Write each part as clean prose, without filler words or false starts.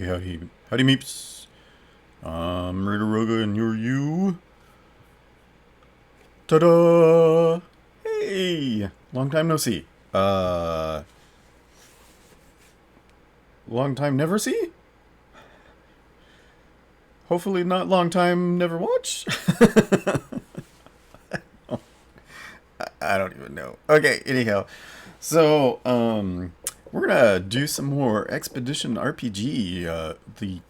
Howdy meeps. I'm Rigaroga and you're you. Ta-da! Hey! Long time no see. Long time never see? Hopefully not long time never watch? I don't even know. Okay, anyhow. So, we're gonna do some more Expedition RPG, the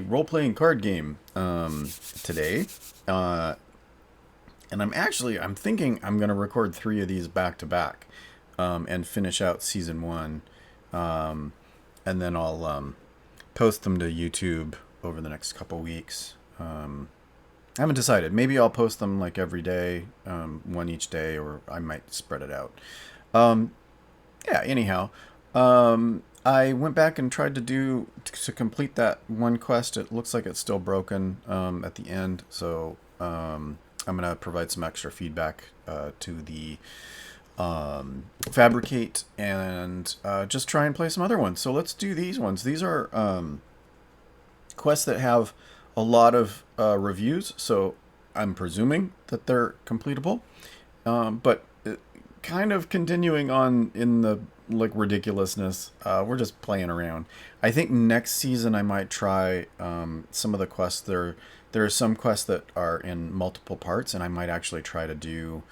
role-playing card game, today. And I'm thinking I'm gonna record 3 of these back to back, and finish out season 1, and then I'll post them to YouTube over the next couple weeks. I haven't decided. Maybe I'll post them like every day, one each day, or I might spread it out. Yeah, anyhow, I went back and tried to complete that one quest. It looks like it's still broken at the end, so I'm going to provide some extra feedback to the Fabricate and just try and play some other ones. So let's do these ones. These are quests that have a lot of reviews, so I'm presuming that they're completable. But kind of continuing on in the ridiculousness, we're just playing around. I think next season I might try some of the quests. There are some quests that are in multiple parts, and I might actually try to do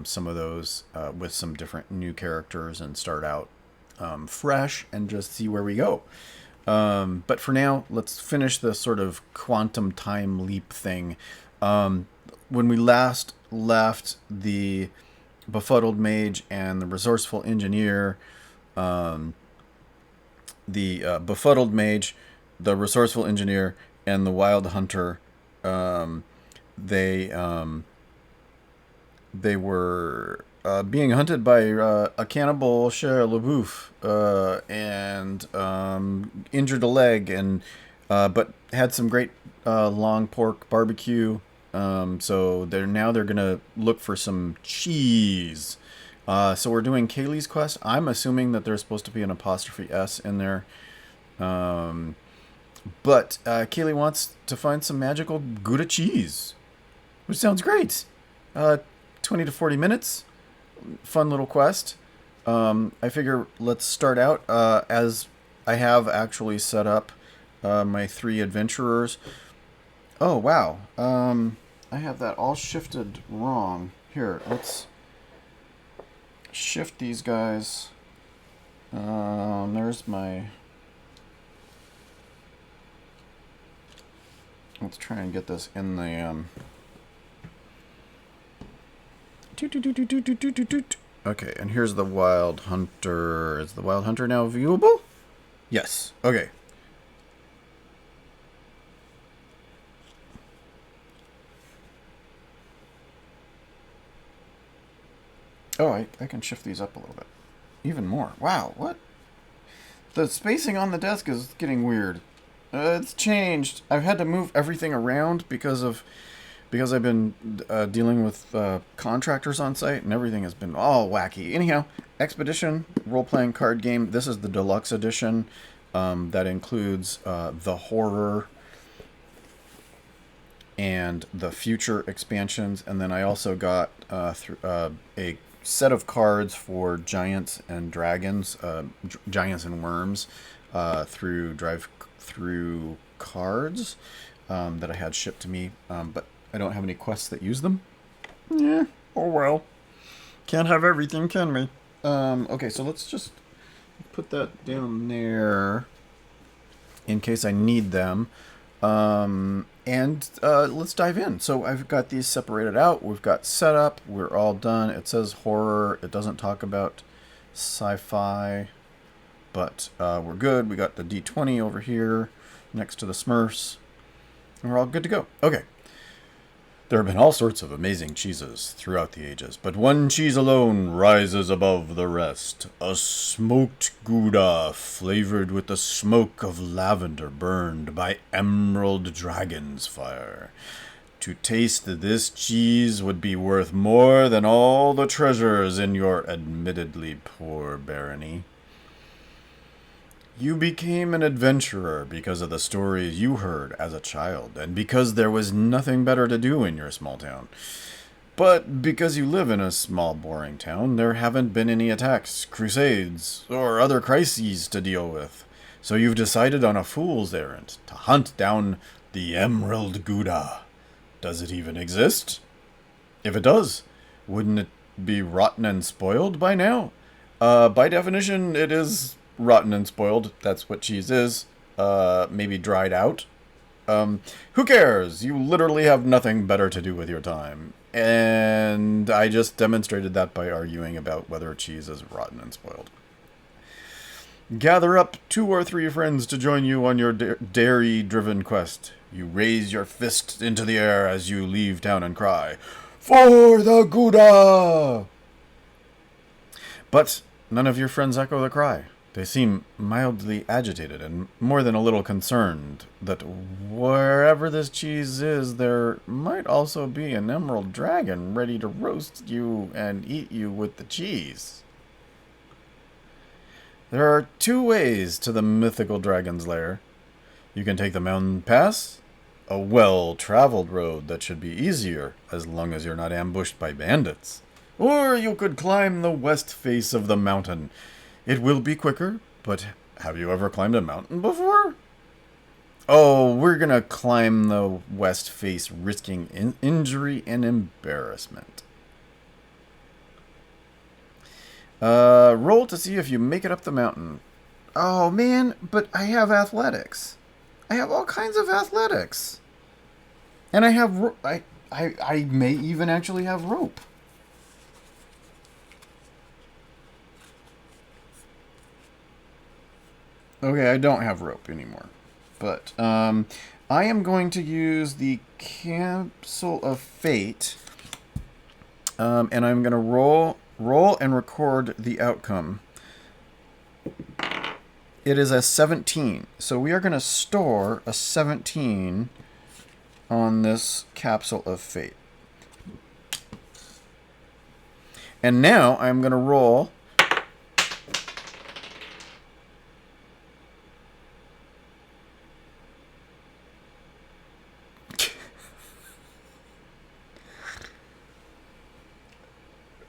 some of those with some different new characters and start out fresh and just see where we go. But for now, let's finish this sort of quantum time leap thing. When we last left the Befuddled Mage and the Resourceful Engineer, the Befuddled Mage, the Resourceful Engineer, and the Wild Hunter, they were being hunted by a cannibal LaBouffe, and injured a leg, and but had some great long pork barbecue. So they're gonna look for some cheese. So we're doing Caeli's quest. I'm assuming that there's supposed to be an apostrophe S in there. But Caeli wants to find some magical Gouda cheese, which sounds great. 20 to 40 minutes. Fun little quest. I figure let's start out as I have actually set up my 3 adventurers. Oh, wow. I have that all shifted wrong. Here, let's shift these guys. There's my... Let's try and get this in the... Okay, and here's the Wild Hunter. Is the Wild Hunter now viewable? Yes. Okay. Oh, I can shift these up a little bit. Even more. Wow, what? The spacing on the desk is getting weird. It's changed. I've had to move everything around because I've been dealing with contractors on site, and everything has been all wacky. Anyhow, Expedition role-playing card game. This is the Deluxe edition. That includes the horror and the future expansions, and then I also got a set of cards for giants and dragons, giants and Wyrms, through cards that I had shipped to me, but I don't have any quests that use them. Yeah, oh well. Can't have everything, can we? Okay, so let's just put that down there in case I need them. And let's dive in. So I've got these separated out. We've got setup. We're all done. It says horror. It doesn't talk about sci-fi, but we're good. We got the D20 over here next to the Smurfs. And we're all good to go. Okay. There have been all sorts of amazing cheeses throughout the ages, but one cheese alone rises above the rest. A smoked Gouda flavored with the smoke of lavender burned by emerald dragon's fire. To taste this cheese would be worth more than all the treasures in your admittedly poor barony. You became an adventurer because of the stories you heard as a child, and because there was nothing better to do in your small town. But because you live in a small, boring town, there haven't been any attacks, crusades, or other crises to deal with. So you've decided on a fool's errand to hunt down the Emerald Gouda. Does it even exist? If it does, wouldn't it be rotten and spoiled by now? By definition, it is rotten and spoiled. That's what cheese is. Maybe dried out. Who cares? You literally have nothing better to do with your time. And I just demonstrated that by arguing about whether cheese is rotten and spoiled. Gather up 2 or 3 friends to join you on your dairy-driven quest. You raise your fist into the air as you leave town and cry, "For the Gouda!" But none of your friends echo the cry. They seem mildly agitated and more than a little concerned that wherever this cheese is, there might also be an emerald dragon ready to roast you and eat you with the cheese. There are 2 ways to the mythical dragon's lair. You can take the mountain pass, a well-traveled road that should be easier as long as you're not ambushed by bandits. Or you could climb the west face of the mountain. It will be quicker, but have you ever climbed a mountain before? Oh, we're gonna climb the west face, risking injury and embarrassment. Roll to see if you make it up the mountain. Oh, man, but I have athletics. I have all kinds of athletics. And I have... I may even actually have rope. Okay, I don't have rope anymore. But I am going to use the Capsule of Fate. And I'm going to roll and record the outcome. It is a 17. So we are going to store a 17 on this Capsule of Fate. And now I'm going to roll...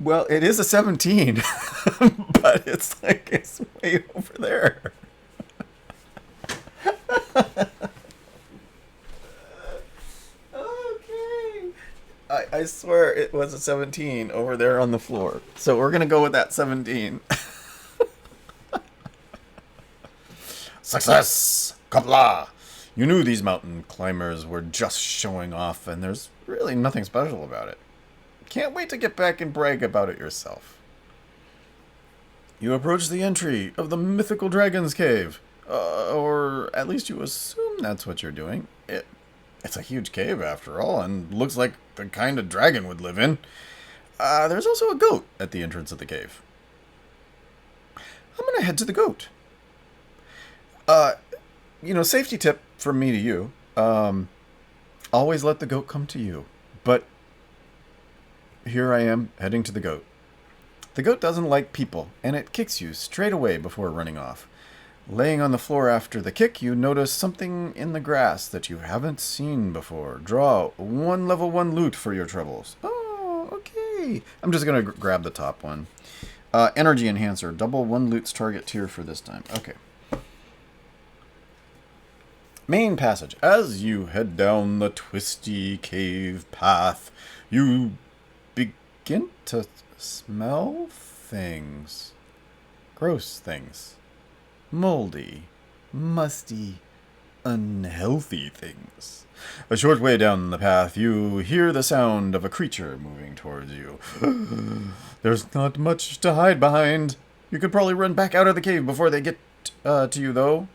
Well, it is a 17, but it's like it's way over there. Okay. I swear it was a 17 over there on the floor. So we're going to go with that 17. Success! Kapla! You knew these mountain climbers were just showing off, and there's really nothing special about it. Can't wait to get back and brag about it yourself. You approach the entry of the mythical dragon's cave. Or at least you assume that's what you're doing. It's a huge cave after all, and looks like the kind a dragon would live in. There's also a goat at the entrance of the cave. I'm gonna head to the goat. Safety tip from me to you. Always let the goat come to you. But here I am, heading to the goat. The goat doesn't like people, and it kicks you straight away before running off. Laying on the floor after the kick, you notice something in the grass that you haven't seen before. Draw 1 level 1 loot for your troubles. Oh, okay. I'm just going to grab the top one. Energy Enhancer. Double 1 loot's target tier for this time. Okay. Main passage. As you head down the twisty cave path, you begin to smell things. Gross things. Moldy, musty, unhealthy things. A short way down the path, you hear the sound of a creature moving towards you. There's not much to hide behind. You could probably run back out of the cave before they get to you, though.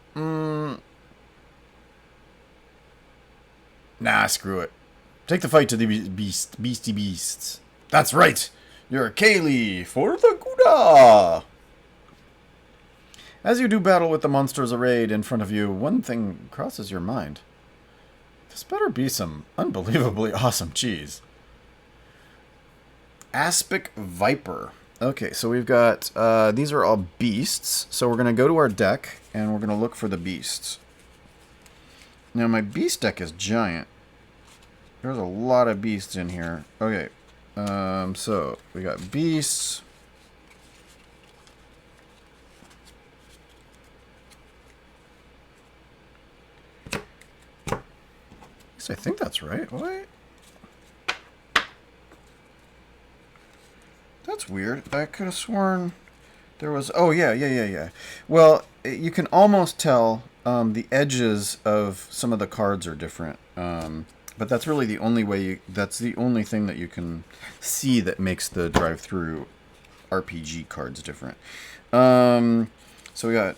Nah, screw it. Take the fight to the beastie beasts. That's right! You're Caeli for the Gouda! As you do battle with the monsters arrayed in front of you, one thing crosses your mind. This better be some unbelievably awesome cheese. Aspic Viper. Okay, so we've got, these are all beasts. So we're going to go to our deck, and we're going to look for the beasts. Now, my beast deck is giant. There's a lot of beasts in here. Okay, so we got beasts. I think that's right. What? That's weird. I could have sworn there was... Oh, yeah. Well, you can almost tell the edges of some of the cards are different. But that's really the only way you... That's the only thing that you can see that makes the drive-through RPG cards different. So we got...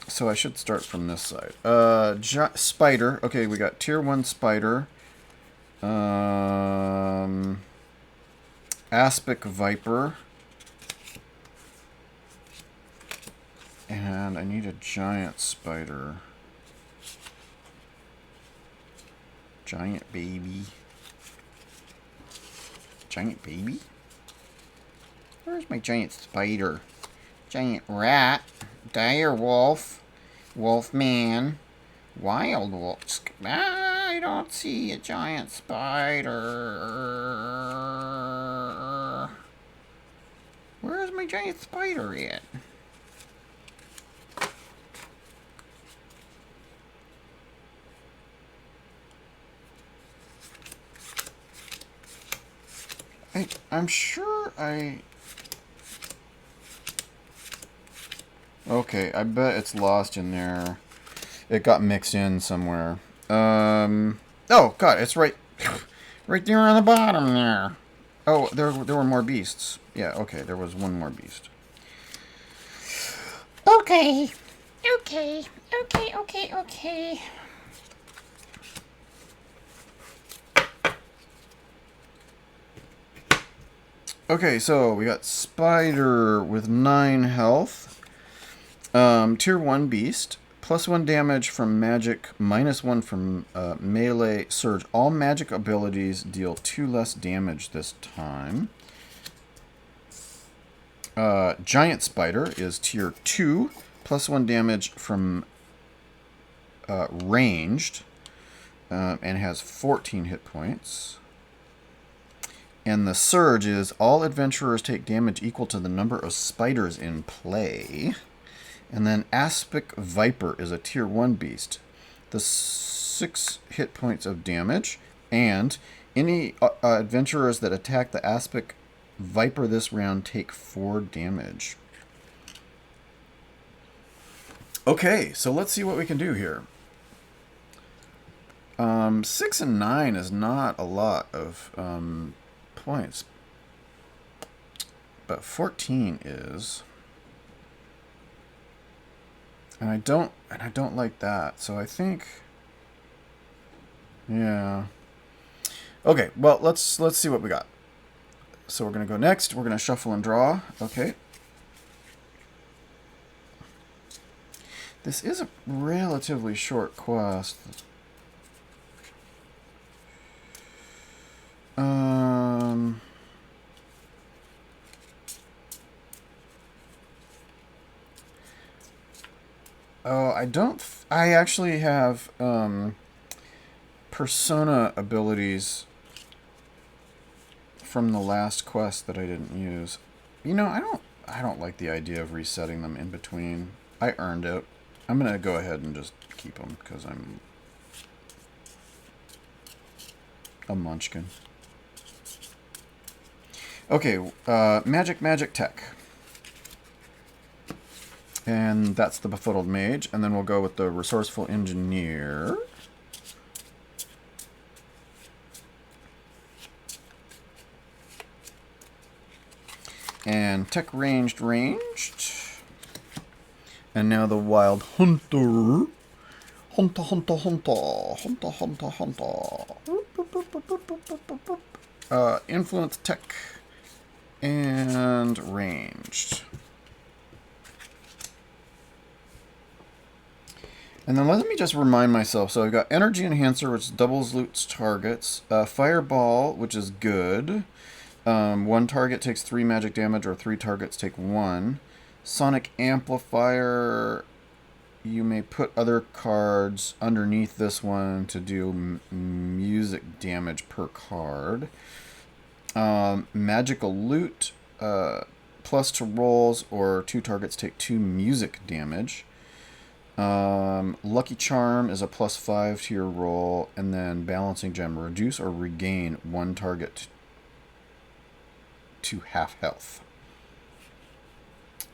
So I should start from this side. Spider. Okay, we got tier 1 spider. Aspic viper. And I need a giant spider. Giant baby. Giant baby? Where's my giant spider? Giant rat. Dire wolf. Wolfman. Wild wolf. I don't see a giant spider. Where's my giant spider at? I'm sure I... Okay, I bet it's lost in there. It got mixed in somewhere. Oh, God, it's right there on the bottom there. Oh, there were more beasts. Yeah, okay, there was one more beast. Okay. Okay, so we got Spider with 9 health. Tier 1 beast. +1 damage from magic, -1 from melee surge. All magic abilities deal 2 less damage this time. Giant Spider is tier 2. +1 damage from ranged. And has 14 hit points. And the surge is all adventurers take damage equal to the number of spiders in play. And then Aspic Viper is a tier 1 beast. The 6 hit points of damage. And any adventurers that attack the Aspic Viper this round take 4 damage. Okay, so let's see what we can do here. 6 and 9 is not a lot of points. But 14 is... And I don't like that. So I think, yeah. Okay, well, let's see what we got. So we're going to go next. We're going to shuffle and draw. Okay. This is a relatively short quest. Oh, I actually have persona abilities from the last quest that I didn't use. You know, I don't like the idea of resetting them in between. I earned it. I'm gonna go ahead and just keep them because I'm a munchkin. Okay, magic tech. And that's the Befuddled Mage. And then we'll go with the Resourceful Engineer. And Tech Ranged. And now the Wild Hunter. Hunter. Influence Tech. And Ranged. And then let me just remind myself. So I've got Energy Enhancer, which doubles loot's targets. Fireball, which is good. One target takes 3 magic damage, or 3 targets take 1. Sonic Amplifier, you may put other cards underneath this one to do music damage per card. Magical Loot, plus to rolls, or 2 targets take 2 music damage. Lucky Charm is a +5 to your roll, and then Balancing Gem, reduce or regain 1 target to half health.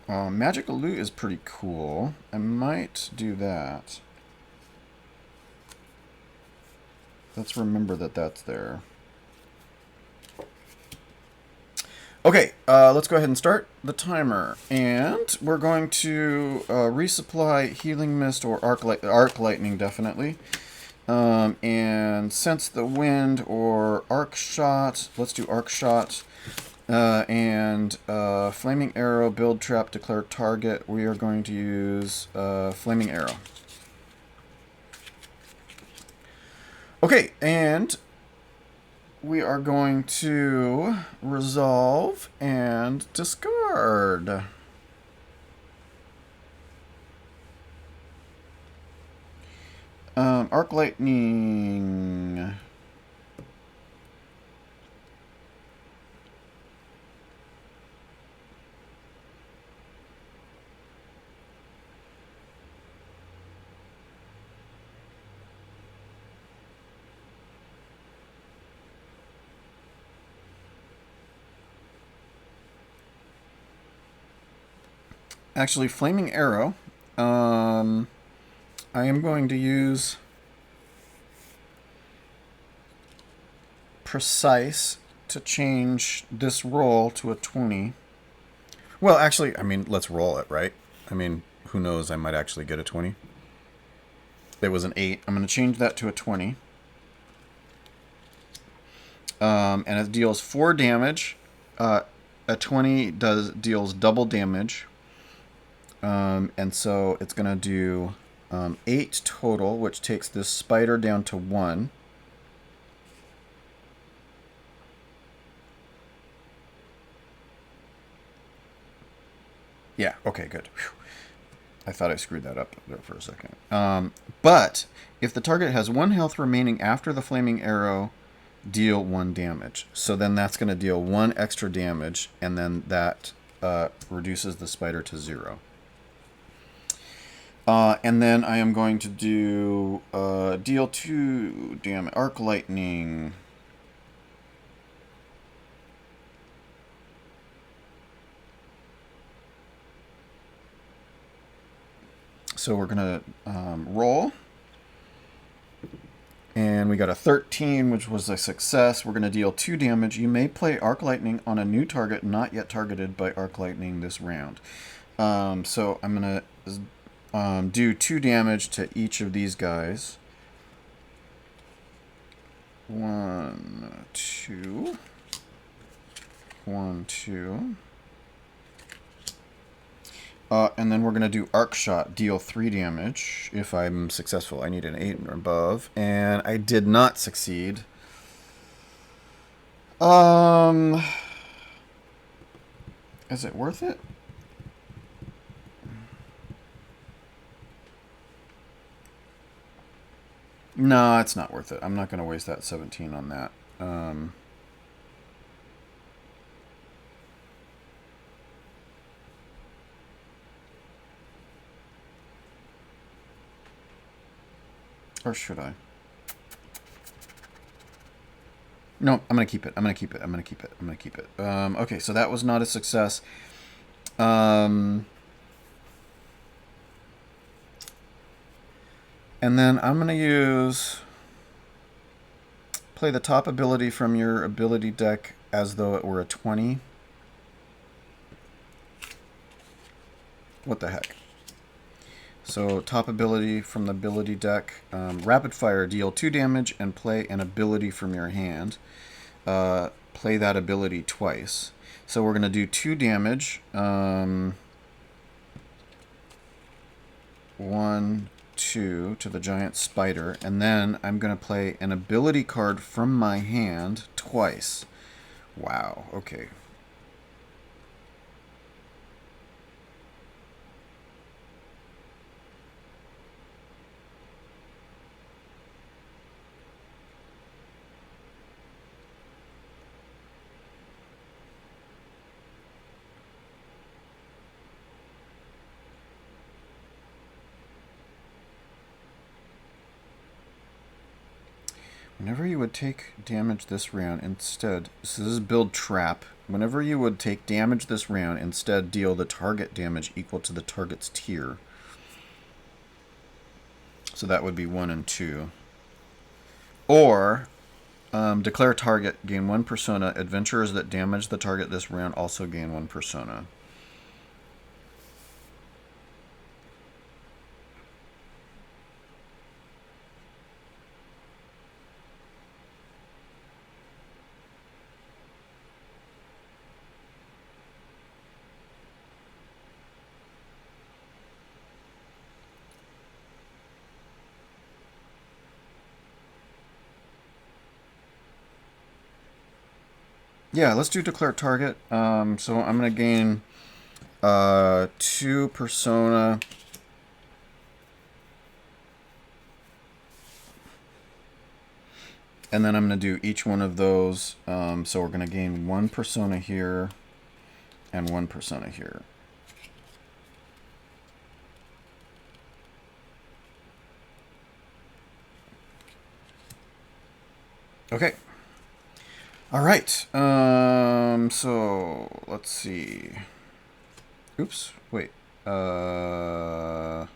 Magical Loot is pretty cool. I might do that. Let's remember that that's there. Okay, let's go ahead and start the timer. And we're going to resupply Healing Mist or Arc Lightning, definitely. And Sense the Wind or Arc Shot. Let's do Arc Shot. And Flaming Arrow, Build Trap, Declare Target. We are going to use Flaming Arrow. Okay, and we are going to resolve and discard. Arc Lightning. Actually, Flaming Arrow. I am going to use Precise to change this roll to a 20. Well, actually, I mean, let's roll it, right? I mean, who knows? I might actually get a 20. It was an 8. I'm going to change that to a 20. And it deals 4 damage. A 20 deals double damage. And so it's going to do 8 total, which takes this spider down to 1. Yeah, okay, good. Whew. I thought I screwed that up there for a second. But if the target has 1 health remaining after the Flaming Arrow, deal 1 damage. So then that's going to deal 1 extra damage, and then that reduces the spider to 0. And then I am going to do deal 2 damage. Arc Lightning. So we're going to roll. And we got a 13, which was a success. We're going to deal 2 damage. You may play Arc Lightning on a new target not yet targeted by Arc Lightning this round. So I'm going to do 2 damage to each of these guys. 1, 2. 1, 2. And then we're going to do Arc Shot, deal 3 damage if I'm successful. I need an 8 or above, and I did not succeed. Is it worth it? No, it's not worth it. I'm not going to waste that 17 on that. Or should I? No, I'm going to keep it. I'm going to keep it. I'm going to keep it. I'm going to keep it. Okay, so that was not a success. And then I'm going to use... Play the top ability from your ability deck as though it were a 20. What the heck? So top ability from the ability deck, rapid fire, deal 2 damage and play an ability from your hand. Play that ability twice. So we're going to do 2 damage. 1, 2 to the giant spider, and then I'm going to play an ability card from my hand twice. Wow, okay. Whenever you would take damage this round, instead, so this is build trap. Whenever you would take damage this round, instead deal the target damage equal to the target's tier. So that would be 1 and 2. Or declare target, gain 1 persona. Adventurers that damage the target this round also gain 1 persona. Yeah, let's do declare target. So I'm going to gain 2 persona. And then I'm going to do each one of those. So we're going to gain 1 persona here and 1 persona here. Okay. All right. So let's see. Oops. Wait. Oh,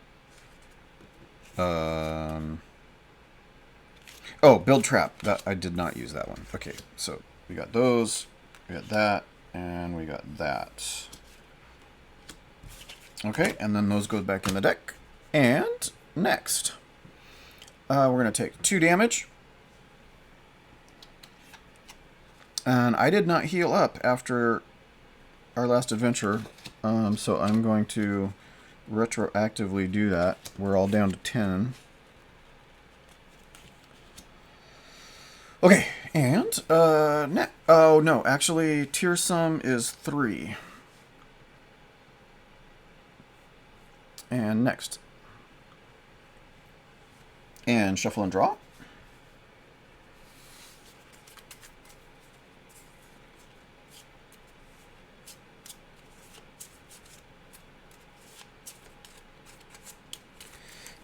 build trap. That I did not use that one. Okay. So we got those. We got that, and we got that. Okay, and then those goes back in the deck. And next, we're gonna take 2 damage. And I did not heal up after our last adventure, so I'm going to retroactively do that. We're all down to 10. Okay, and, oh no, actually, tier sum is 3. And next. And shuffle and draw.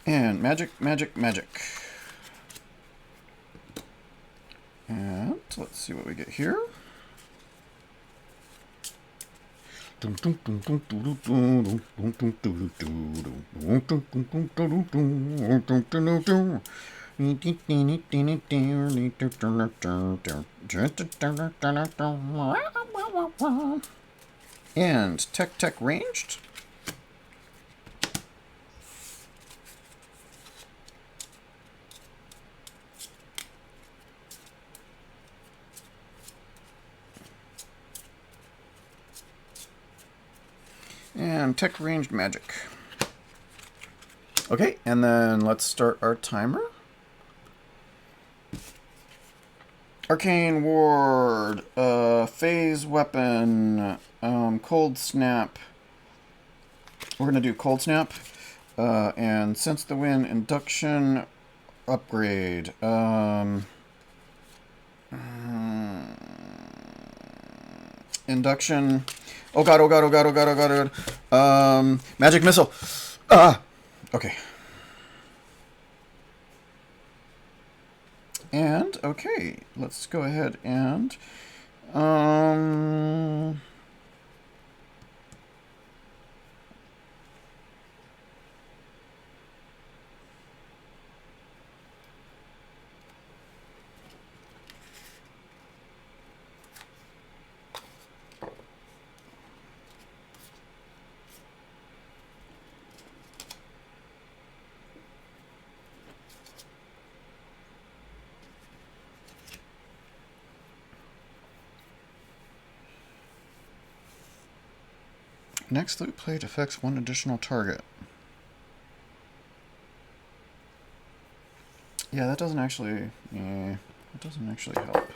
And magic, magic, magic. And let's see what we get here. And tech ranged. And tech ranged magic. Okay, and then let's start our timer. Arcane ward, phase weapon, cold snap. We're gonna do cold snap, and sense the wind, induction, upgrade. Induction. Oh god, oh god, oh god, oh god, oh god, oh god. Magic missile. Okay. And, okay, let's go ahead and, next loot plate affects 1 additional target. Yeah, that doesn't actually... Yeah, that doesn't actually help.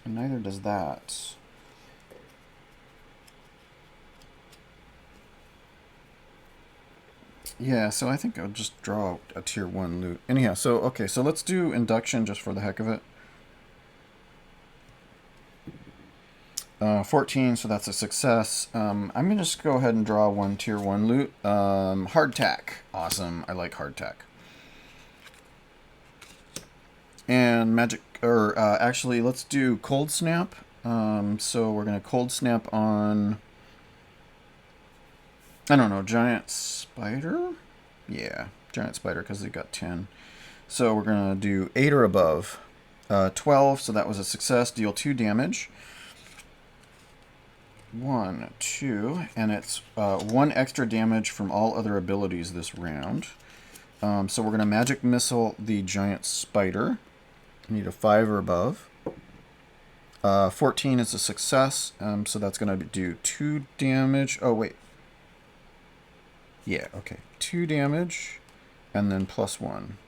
And neither does that. Yeah, so I think I'll just draw a tier 1 loot. Anyhow, so, okay, so let's do induction just for the heck of it. 14, so that's a success. I'm going to just go ahead and draw one tier 1 loot. Hardtack. Awesome. I like hardtack. And magic, or actually, let's do cold snap. So we're going to cold snap on, I don't know, giant spider? Yeah, giant spider because they got 10. So we're going to do 8 or above. 12, so that was a success. Deal 2 damage. 1, 2, and it's 1 extra damage from all other abilities this round. So we're going to magic missile the giant spider. I need a 5 or above. 14 is a success, so that's going to do 2 damage. Oh, wait. Yeah, okay. 2 damage, and then plus 1.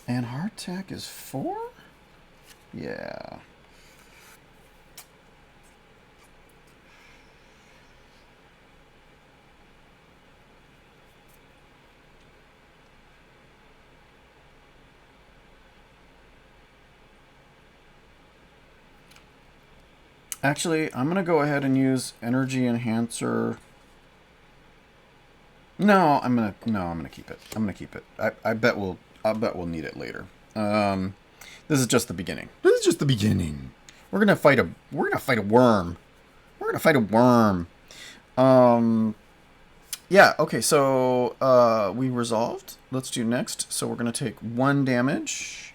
And hardtack is 4? Yeah. Actually, I'm going to go ahead and use energy enhancer. No, I'm going to keep it. I'm going to keep it. I bet we'll need it later. This is just the beginning. This is just the beginning. We're going to fight a worm. We're going to fight a worm. Yeah, okay, so we resolved. Let's do next. So we're going to take 1 damage.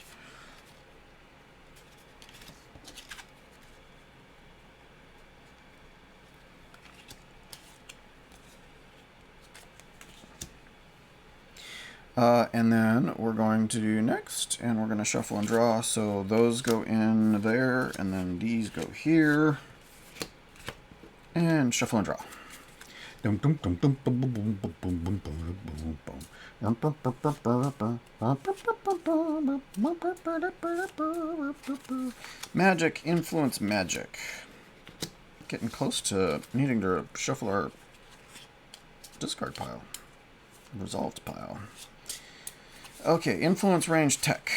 And then we're going to do next, and we're going to shuffle and draw. So those go in there, and then these go here. And shuffle and draw. Magic, influence magic. Getting close to needing to shuffle our discard pile. Resolved pile. Okay, influence range tech.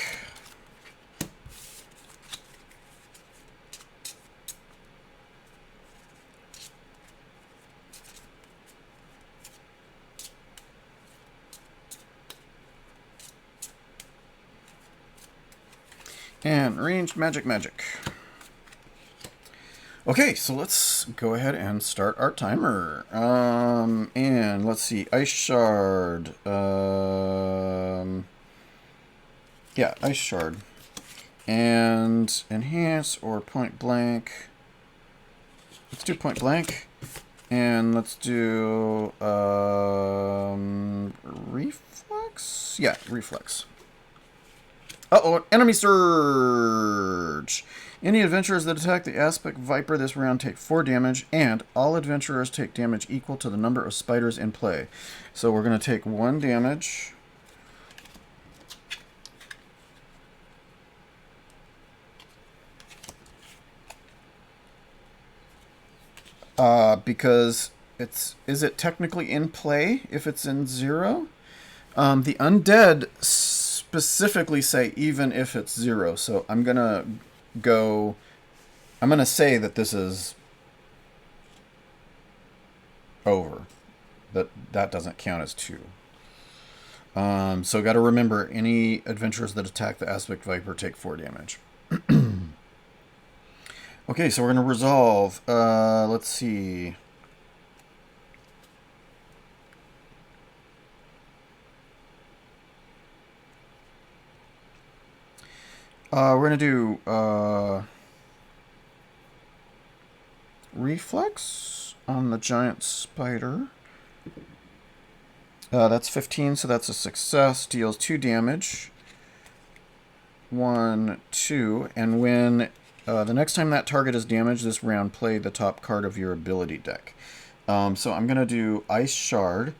And ranged magic. Okay, so let's go ahead and start our timer. And let's see, Ice Shard. Yeah, Ice Shard. And enhance or point blank. Let's do point blank. And let's do reflex? Yeah, reflex. Uh-oh, enemy surge! Any adventurers that attack the Aspect Viper this round take 4 damage, and all adventurers take damage equal to the number of spiders in play. So we're going to take 1 damage. Because is it technically in play if it's in 0? The undead specifically say even if it's 0, so I'm gonna say that this is over. That doesn't count as 2. So got to remember, any adventurers that attack the Aspect Viper take 4 damage. Okay, so we're gonna resolve. Let's see. We're going to do reflex on the giant spider. That's 15, so that's a success. Deals 2 damage. 1, 2, and when the next time that target is damaged this round, play the top card of your ability deck. So I'm going to do Ice Shard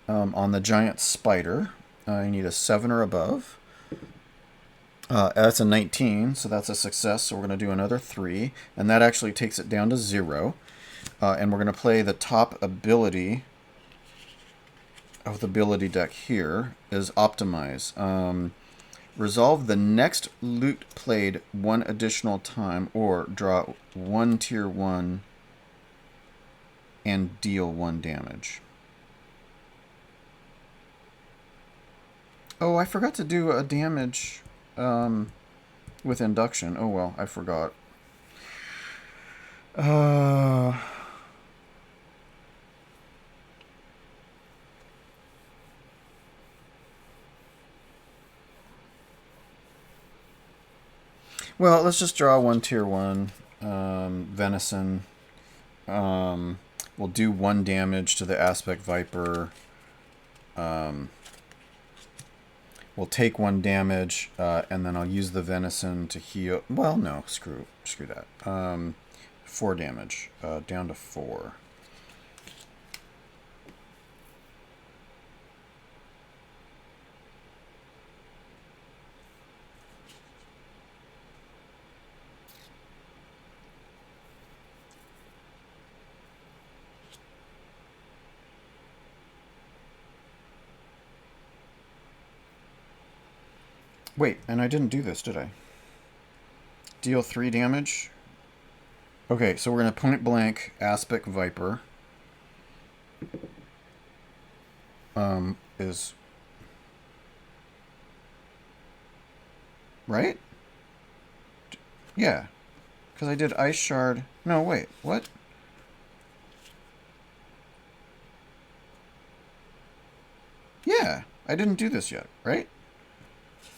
on the giant spider. I need a 7 or above. That's a 19, so that's a success. So we're going to do another 3, and that actually takes it down to 0. And we're going to play the top ability of the ability deck here is Optimize. Resolve the next loot played 1 additional time, or draw 1 tier 1 and deal 1 damage. Oh, I forgot to do a damage with induction. Oh well, I forgot. Well, let's just draw 1 tier 1 venison. We'll do 1 damage to the aspect viper. We'll take 1 damage, and then I'll use the venison to heal. Well, no, screw that. 4 damage, down to 4. Wait, and I didn't do this, did I? Deal 3 damage. Okay, so we're going to point blank Aspect Viper. Is... Right? Yeah. Because I did Ice Shard. No, wait, what? Yeah, I didn't do this yet, right?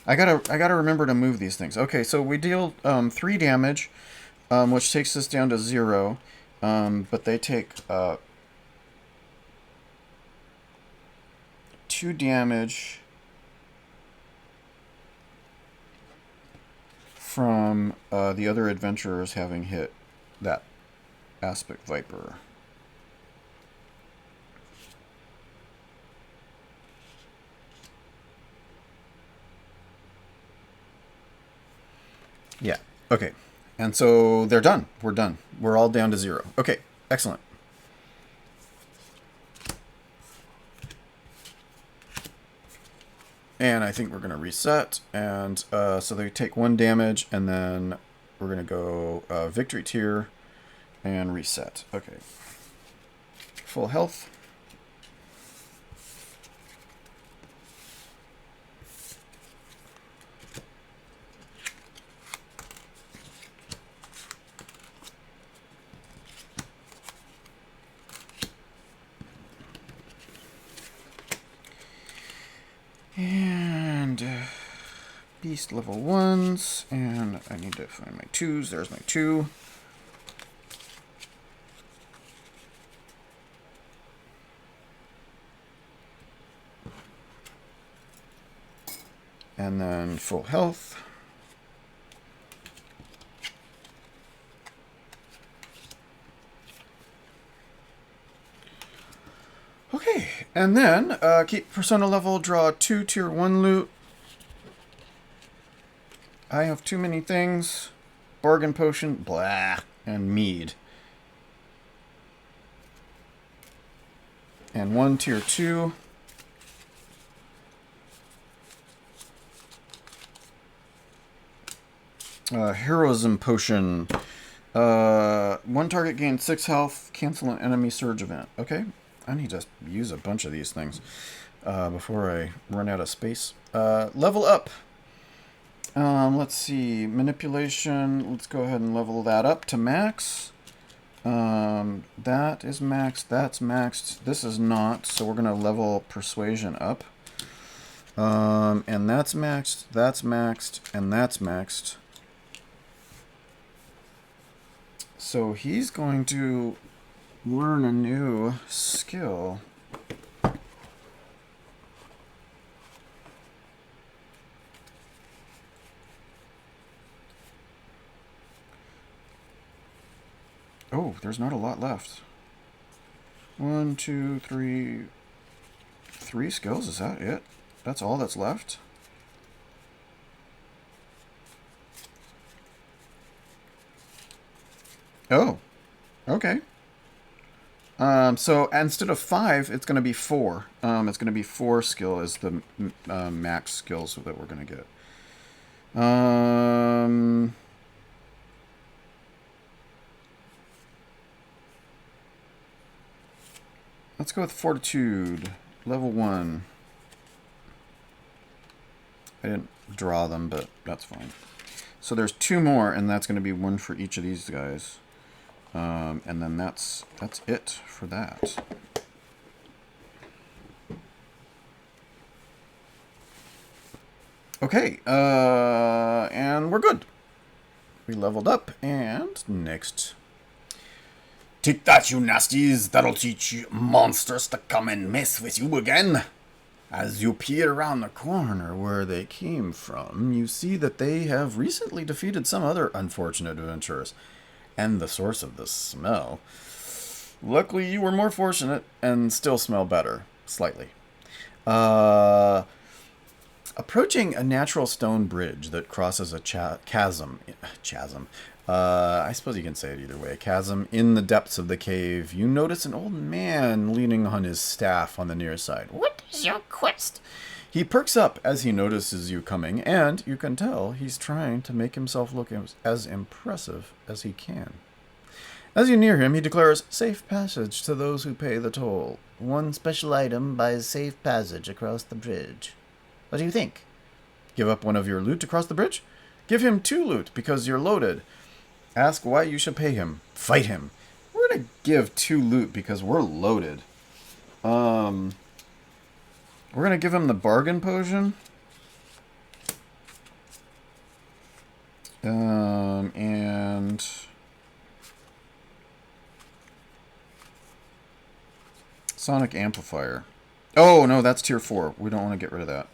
I gotta remember to move these things. Okay, so we deal 3 damage, which takes us down to 0. But they take 2 damage from the other adventurers having hit that Aspect Viper. Yeah. Okay. And so they're done. We're done. We're all down to 0. Okay. Excellent. And I think we're going to reset. And so they take 1 damage, and then we're going to go victory tier and reset. Okay. Full health. And beast level 1s, and I need to find my 2s. There's my 2. And then full health. Okay, and then keep persona level, draw 2 tier 1 loot. I have too many things. Bargain potion, blah, and mead. And 1 tier 2. Heroism potion. 1 target gains 6 health. Cancel an enemy surge event. Okay. I need to use a bunch of these things before I run out of space. Level up. Let's see. Manipulation. Let's go ahead and level that up to max. That is maxed. That's maxed. This is not. So we're going to level persuasion up. And that's maxed. That's maxed. And that's maxed. So he's going to learn a new skill. Oh, there's not a lot left. 1, 2, 3... 3 skills, is that it? That's all that's left? Oh, okay. So instead of 5, it's going to be 4. It's going to be 4 skill is the max skills that we're going to get. Let's go with Fortitude, level 1. I didn't draw them, but that's fine. So there's 2 more, and that's going to be 1 for each of these guys. And then that's it for that. Okay, and we're good. We leveled up, and next. Take that, you nasties. That'll teach you monsters to come and mess with you again. As you peer around the corner where they came from, you see that they have recently defeated some other unfortunate adventurers, and the source of the smell. Luckily, you were more fortunate and still smell better, slightly. Approaching a natural stone bridge that crosses a chasm. I suppose you can say it either way. A chasm in the depths of the cave. You notice an old man leaning on his staff on the near side. What is your quest? He perks up as he notices you coming, and you can tell he's trying to make himself look as impressive as he can. As you near him, he declares, "Safe passage to those who pay the toll. One special item buys safe passage across the bridge. What do you think? Give up one of your loot to cross the bridge? Give him 2 loot because you're loaded. Ask why you should pay him. Fight him. We're going to give 2 loot because we're loaded. We're going to give him the bargain potion. And sonic amplifier. Oh, no, that's tier 4. We don't want to get rid of that.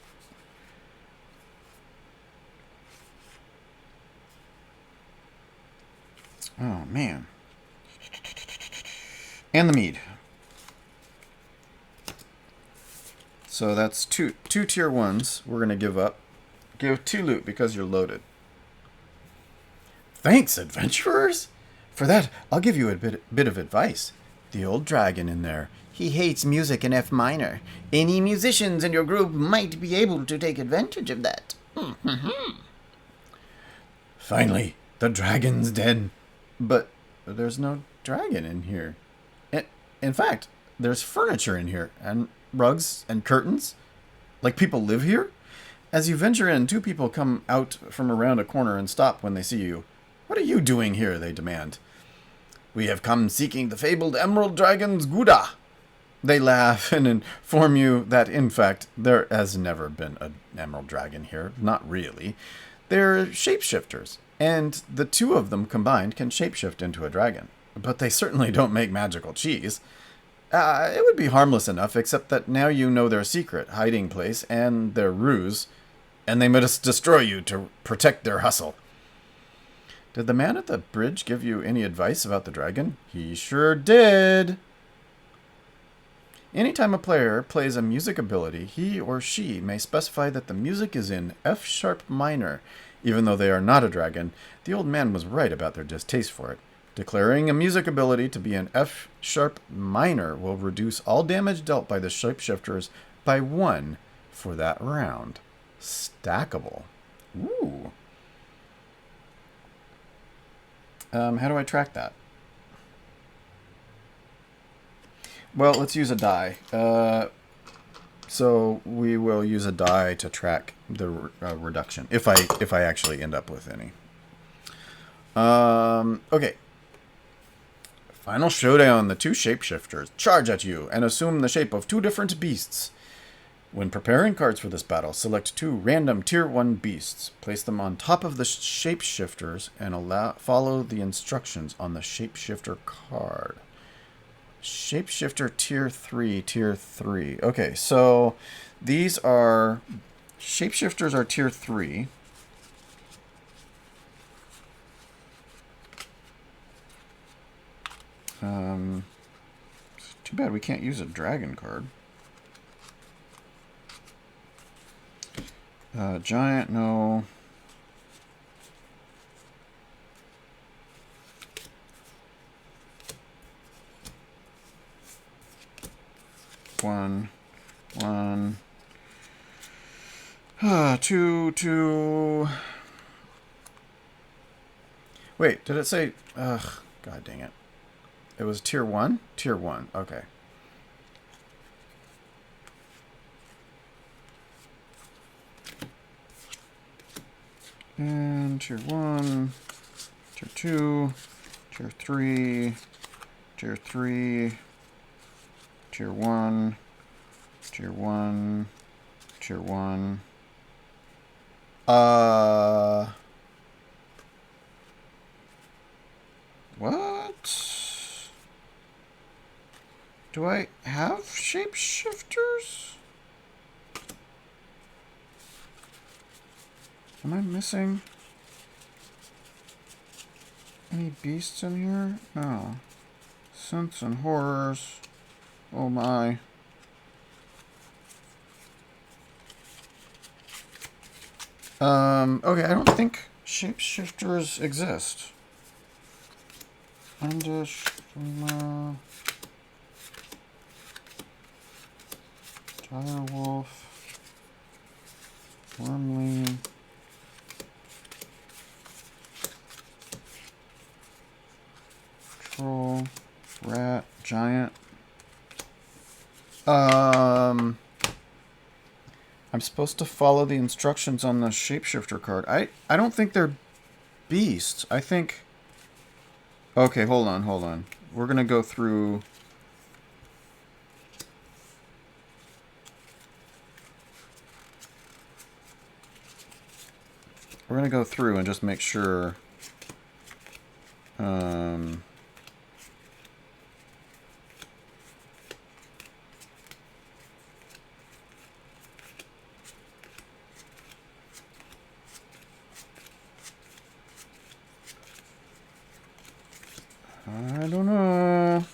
Oh, man. And the mead. So that's two tier 1s we're going to give up. Give 2 loot because you're loaded. Thanks, adventurers. For that, I'll give you a bit of advice. The old dragon in there, he hates music in F minor. Any musicians in your group might be able to take advantage of that. Finally, the dragon's dead. But there's no dragon in here. In fact, there's furniture in here, and rugs and curtains. Like people live here? As you venture in, 2 people come out from around a corner and stop when they see you. What are you doing here? They demand. We have come seeking the fabled emerald dragon's Gouda. They laugh and inform you that, in fact, there has never been an emerald dragon here. Not really. They're shapeshifters, and the 2 of them combined can shapeshift into a dragon. But they certainly don't make magical cheese. It would be harmless enough, except that now you know their secret hiding place and their ruse, and they must destroy you to protect their hustle. Did the man at the bridge give you any advice about the dragon? He sure did. Anytime a player plays a music ability, he or she may specify that the music is in F sharp minor. Even though they are not a dragon, the old man was right about their distaste for it. Declaring a music ability to be an F sharp minor will reduce all damage dealt by the shapeshifters by 1 for that round. Stackable. Ooh. How do I track that? Well, let's use a die. So we will use a die to track the reduction, if I actually end up with any. Okay. Final showdown. The 2 shapeshifters charge at you and assume the shape of 2 different beasts. When preparing cards for this battle, select 2 random tier 1 beasts. Place them on top of the shapeshifters and follow the instructions on the shapeshifter card. Shapeshifter tier 3. Okay, so these are... Shapeshifters are tier 3. Too bad we can't use a dragon card. Giant, no. One. Two. Wait, did it say... Ugh, god dang it. It was tier 1? Tier 1, okay. And tier 1, tier 2, tier 3, tier 3, tier 1, tier 1, tier 1. What? Do I have shapeshifters? Am I missing any beasts in here? No. Synths and horrors. Oh my. Okay, I don't think shapeshifters exist. Undish, direwolf, wormling, troll, rat, giant. I'm supposed to follow the instructions on the shapeshifter card. I don't think they're beasts. I think... Okay, hold on. We're going to go through... We're going to go through and just make sure... I don't know.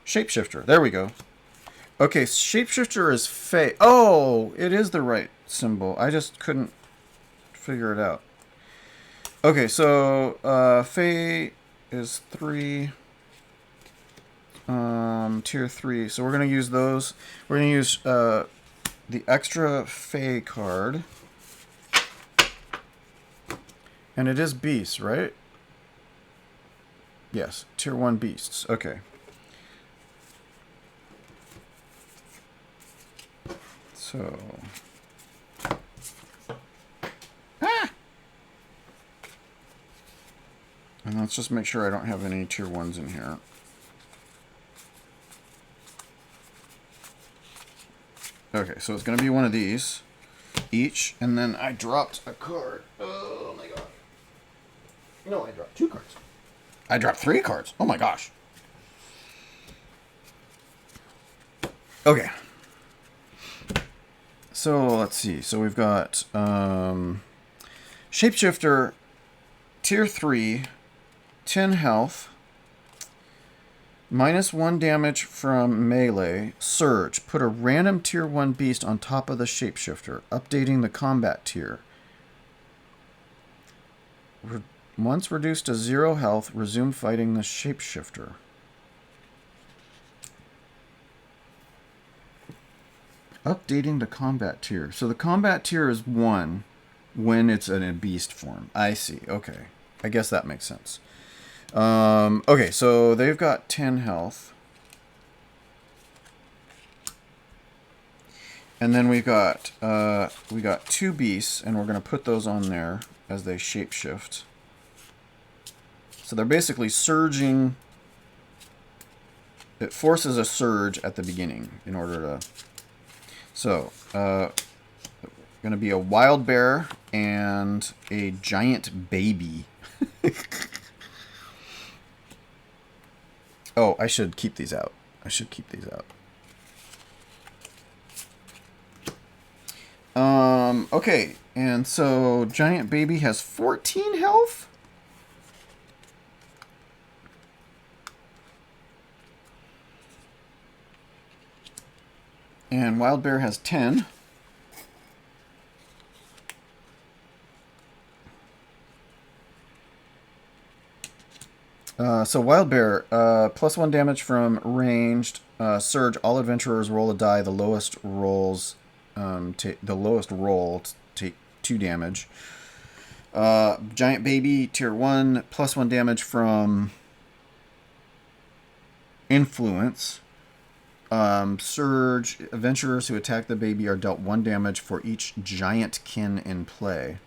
Shapeshifter. There we go. Okay, shapeshifter is Fey. Oh, it is the right symbol. I just couldn't figure it out. Okay, so Fey is 3. Tier 3. So we're going to use those. We're going to use the extra Fey card. And it is beasts, right? Yes, tier 1 beasts. Okay. So... And let's just make sure I don't have any tier 1s in here. Okay, so it's going to be one of these each, and then I dropped a card. Oh my god. No, I dropped 2 cards. I dropped 3 cards. Oh my gosh. Okay. So let's see. So we've got Shapeshifter, tier 3, 10 health, -1 damage from melee, surge. Put a random tier 1 beast on top of the Shapeshifter, updating the combat tier. Once reduced to 0 health, resume fighting the Shapeshifter. Updating the combat tier. So the combat tier is 1 when it's in a beast form. I see. Okay. I guess that makes sense. Okay, so they've got 10 health. And then we got 2 beasts, and we're going to put those on there as they shapeshift. So they're basically surging. It forces a surge at the beginning in order to... So, going to be a wild bear and a giant baby. Oh, I should keep these out. Okay, and so Giant Baby has 14 health. And Wild Bear has 10. So Wild Bear, +1 damage from ranged. Surge, all adventurers roll a die. The lowest rolls, the lowest roll take 2 damage. Giant Baby, tier 1, +1 damage from influence. Surge, adventurers who attack the baby are dealt 1 damage for each giant kin in play.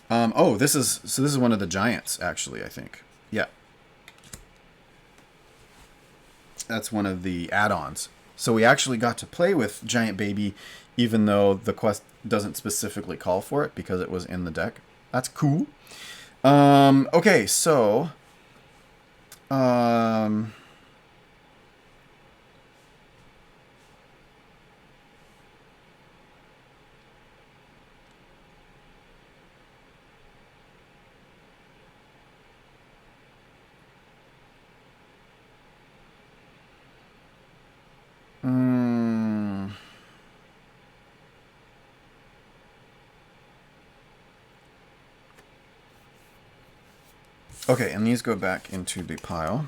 Oh, this is one of the giants, actually, I think. Yeah. That's one of the add-ons. So we actually got to play with Giant Baby, even though the quest doesn't specifically call for it, because it was in the deck. That's cool. Okay, so... Okay, and these go back into the pile.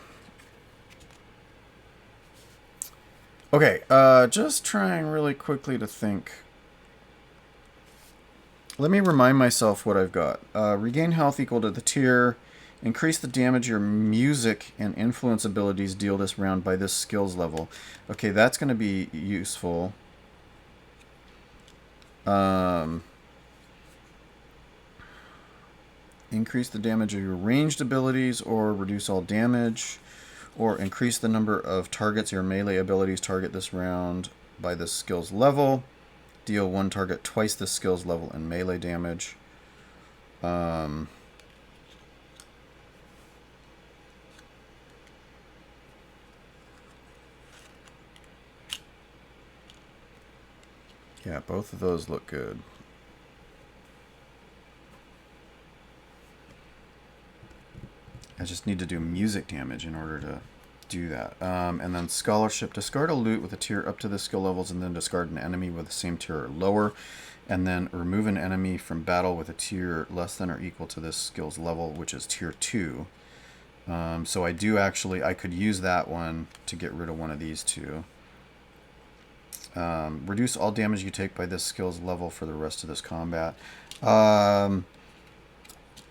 Okay, just trying really quickly to think. Let me remind myself what I've got. Regain health equal to the tier. Increase the damage your music and influence abilities deal this round by this skills level. Okay, that's going to be useful. Increase the damage of your ranged abilities or reduce all damage. Or increase the number of targets your melee abilities target this round by this skills level. Deal 1 target twice the skills level and melee damage. Yeah, both of those look good. I just need to do music damage in order to do that. And then Scholarship. Discard a loot with a tier up to the skill levels and then discard an enemy with the same tier or lower. And then remove an enemy from battle with a tier less than or equal to this skill's level, which is tier 2. So I do actually, I could use that one to get rid of one of these two. Reduce all damage you take by this skill's level for the rest of this combat.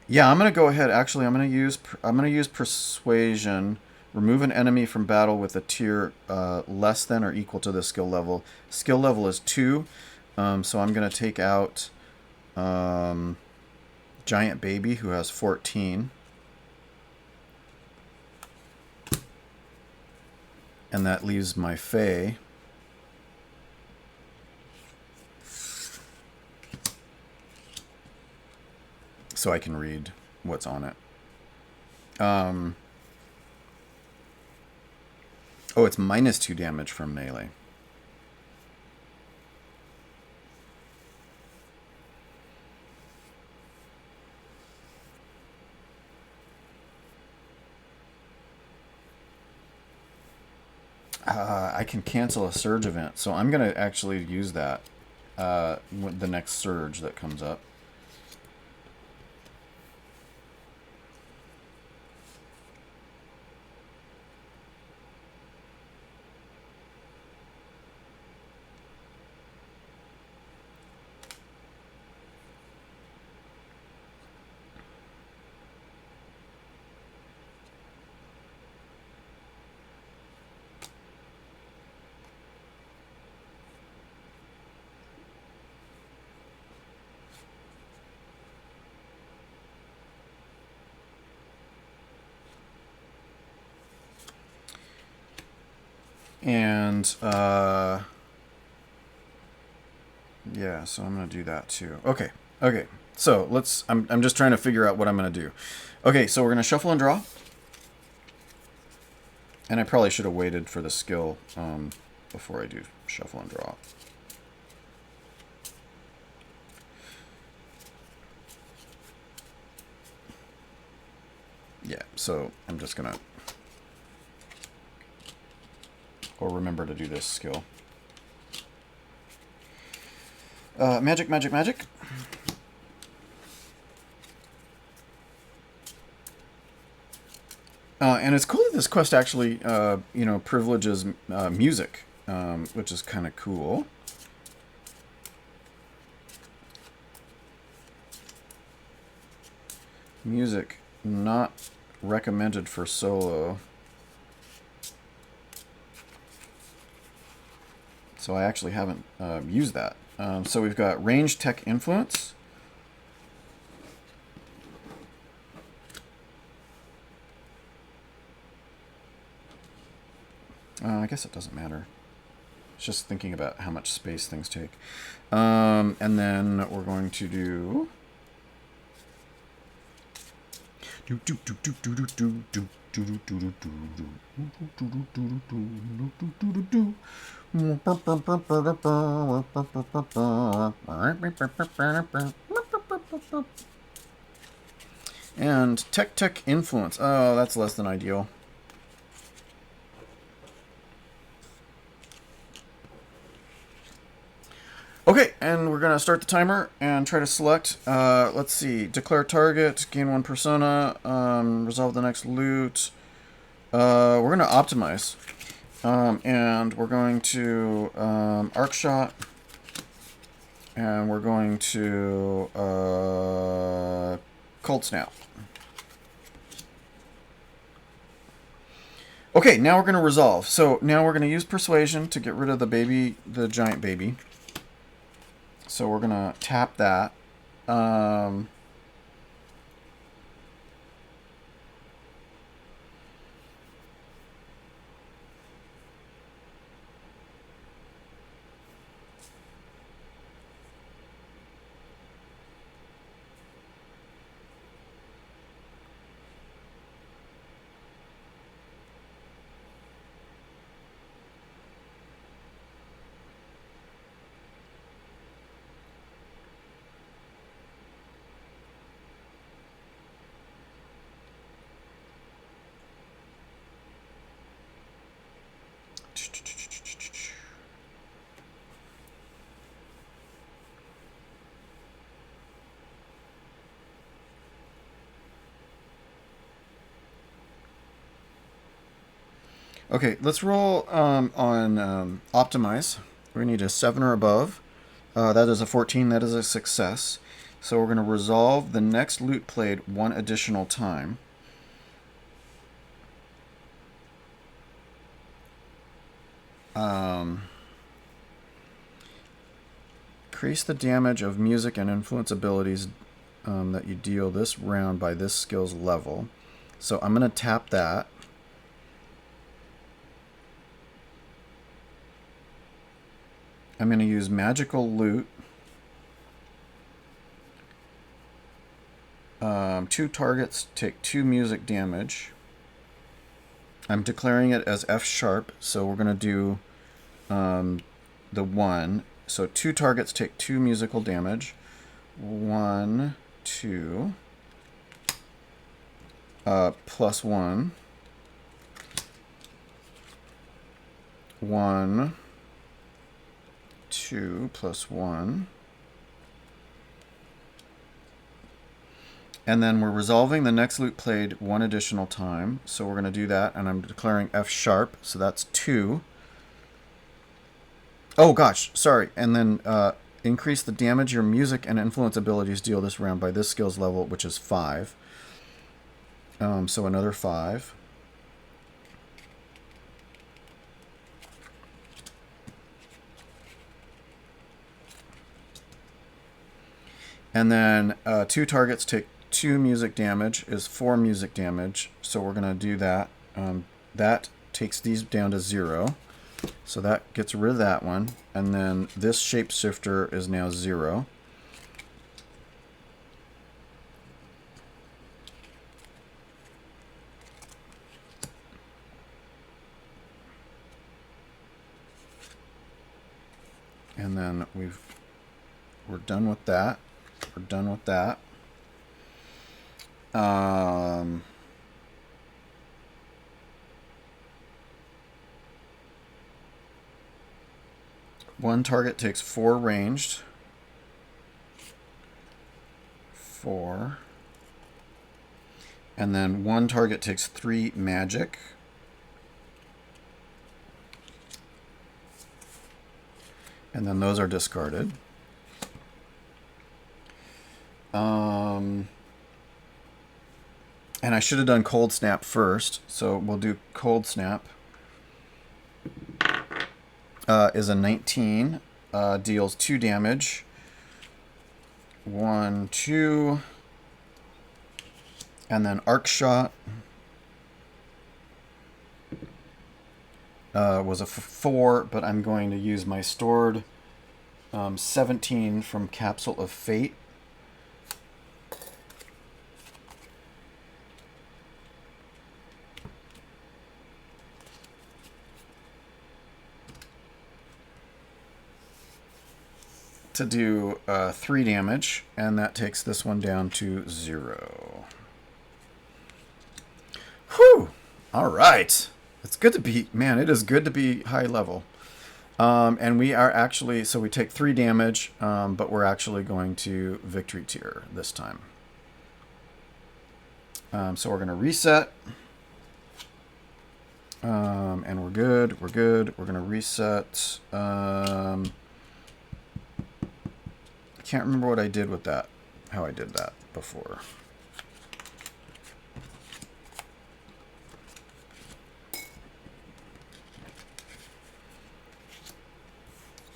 Yeah, I'm gonna go ahead. Actually, I'm gonna use Persuasion. Remove an enemy from battle with a tier less than or equal to the skill level. Skill level is 2, so I'm gonna take out Giant Baby, who has 14, and that leaves my Fae. So I can read what's on it. Oh, it's -2 damage from melee. I can cancel a surge event, so I'm going to actually use that with the next surge that comes up. And, yeah, so I'm going to do that too. Okay, so let's, I'm just trying to figure out what I'm going to do. Okay, so we're going to shuffle and draw. And I probably should have waited for the skill. before I do shuffle and draw. Yeah, so I'm just gonna remember to do this skill. Magic, magic, magic. And it's cool that this quest actually, you know, privileges music, which is kind of cool. Music not recommended for solo. So I actually haven't used that. So we've got range tech influence. I guess it doesn't matter. It's just thinking about how much space things take. And then we're going to do... And tech influence. Oh, that's less than ideal. Okay, and we're gonna start the timer and try to select. Let's see, declare target, gain one persona, resolve the next loot. We're gonna optimize, and we're going to arc shot, and we're going to cold snap. Okay, now we're gonna resolve. So now we're gonna use persuasion to get rid of the baby, the giant baby. So we're gonna tap that. Okay, let's roll on optimize. We need a 7 or above. That is a 14. That is a success. So we're going to resolve the next loot played one additional time. Increase the damage of music and influence abilities that you deal this round by this skill's level. So I'm going to tap that. I'm going to use magical loot. 2 targets take 2 music damage. I'm declaring it as F sharp, so we're going to do the 1. So 2 targets take 2 musical damage. 1, 2, plus 1. 1, 2, plus 1. And then we're resolving the next loot played one additional time. So we're going to do that, and I'm declaring F sharp, so that's 2. Oh gosh, sorry. And then increase the damage your music and influence abilities deal this round by this skill's level, which is 5. So another 5. And then 2 targets take 2 music damage is 4 music damage. So we're going to do that. That takes these down to 0. So that gets rid of that one. And then this shapeshifter is now 0. And then we're done with that. We're done with that. One target takes 4 ranged. 4. And then one target takes 3 magic. And then those are discarded. And I should have done Cold Snap first, so we'll do Cold Snap. Is a 19, deals 2 damage. 1, 2, and then Arc Shot was a 4, but I'm going to use my stored 17 from Capsule of Fate. To do 3 damage, and that takes this one down to 0. Whew! Alright. It's good to be, man, it is good to be high level. And we are actually, so we take 3 damage, but we're actually going to victory tier this time. So we're going to reset. And we're good, we're good. We're going to reset. I can't remember what I did with that, how I did that before.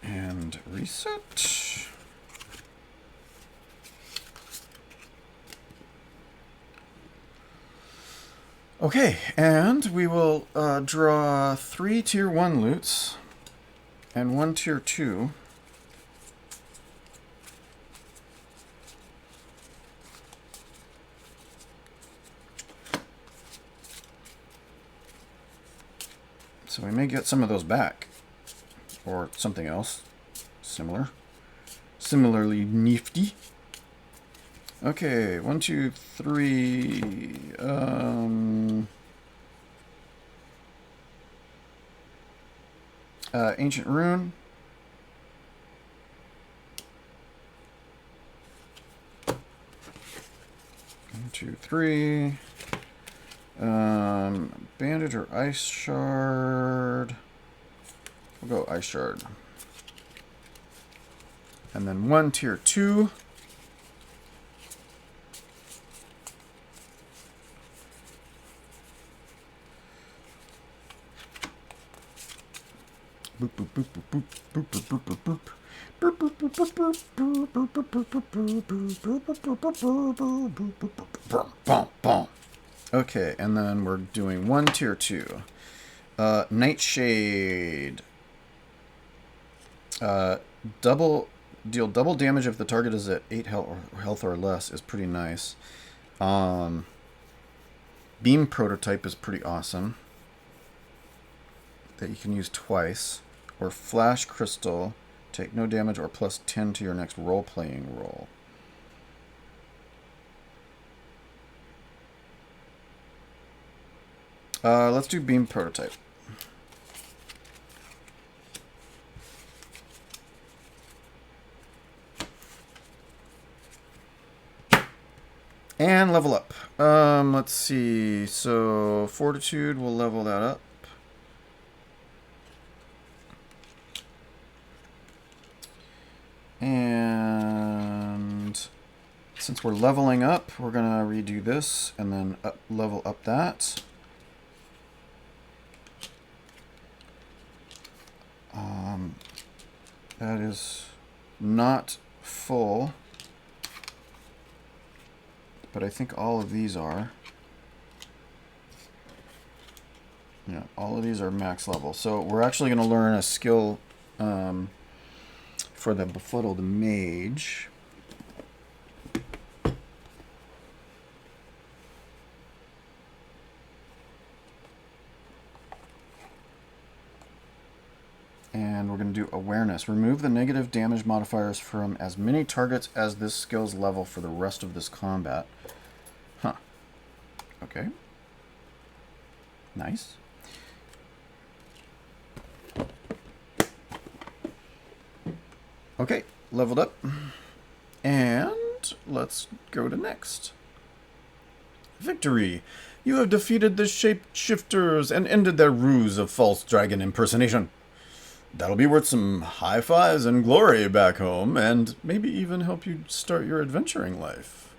And reset. Okay, and we will draw 3 tier 1 loots and 1 tier 2. So we may get some of those back. Or something else. Similarly nifty. Okay, 1, 2, 3. Ancient Rune. One, 2, 3. Bandage or Ice Shard. We'll go Ice Shard. And then 1 tier 2. Boop, boop, boop, boop, boop, boop, boop, boop, boop. Okay, and then we're doing 1 tier 2. Nightshade. Deal double damage if the target is at 8 health or less is pretty nice. Beam Prototype is pretty awesome. That you can use twice. Or Flash Crystal. Take no damage or plus 10 to your next role-playing roll. Let's do Beam Prototype. And level up. Let's see. So Fortitude, we'll level that up. And since we're leveling up, we're going to redo this and then level up that. That is not full, but I think all of these are. Yeah, all of these are max level. So we're actually going to learn a skill for the Befuddled Mage. And we're going to do awareness. Remove the negative damage modifiers from as many targets as this skill's level for the rest of this combat. Huh. Okay. Nice. Okay, leveled up. And let's go to next. Victory! You have defeated the shapeshifters and ended their ruse of false dragon impersonation. That'll be worth some high fives and glory back home, and maybe even help you start your adventuring life.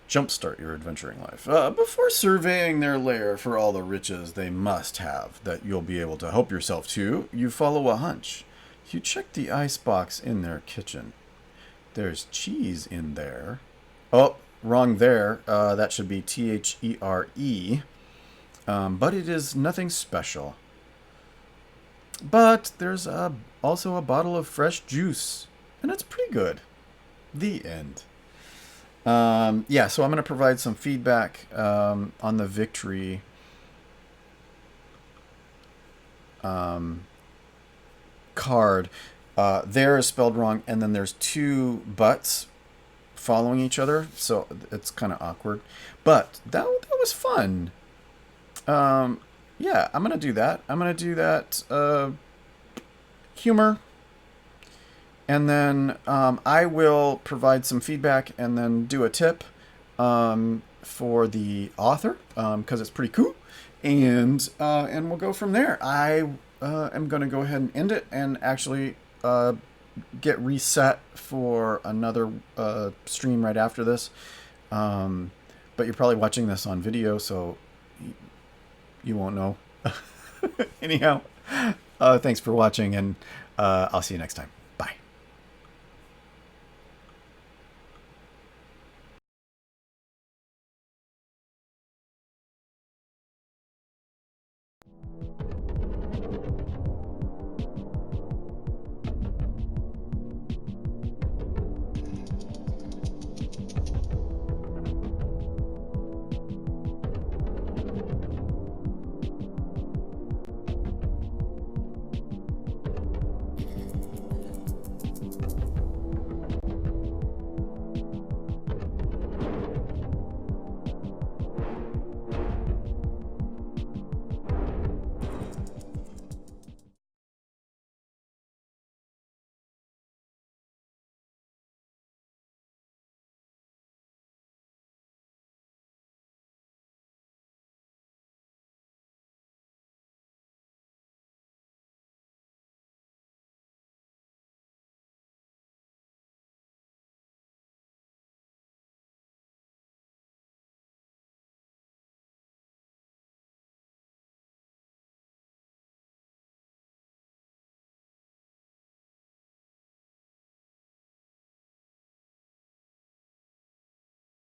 Jumpstart your adventuring life. Before surveying their lair for all the riches they must have that you'll be able to help yourself to, you follow a hunch. You check the icebox in their kitchen. There's cheese in there. Oh, wrong there. That should be THERE. But it is nothing special. But there's also a bottle of fresh juice. And it's pretty good. The end. Yeah, so I'm going to provide some feedback on the victory card. There is spelled wrong, and then there's two buts following each other, so it's kind of awkward. But that was fun. Yeah, I'm going to do that. I'm going to do that humor. And then I will provide some feedback and then do a tip for the author because it's pretty cool. And we'll go from there. I am going to go ahead and end it and actually get reset for another stream right after this. But you're probably watching this on video, so you won't know. Anyhow, thanks for watching, and I'll see you next time.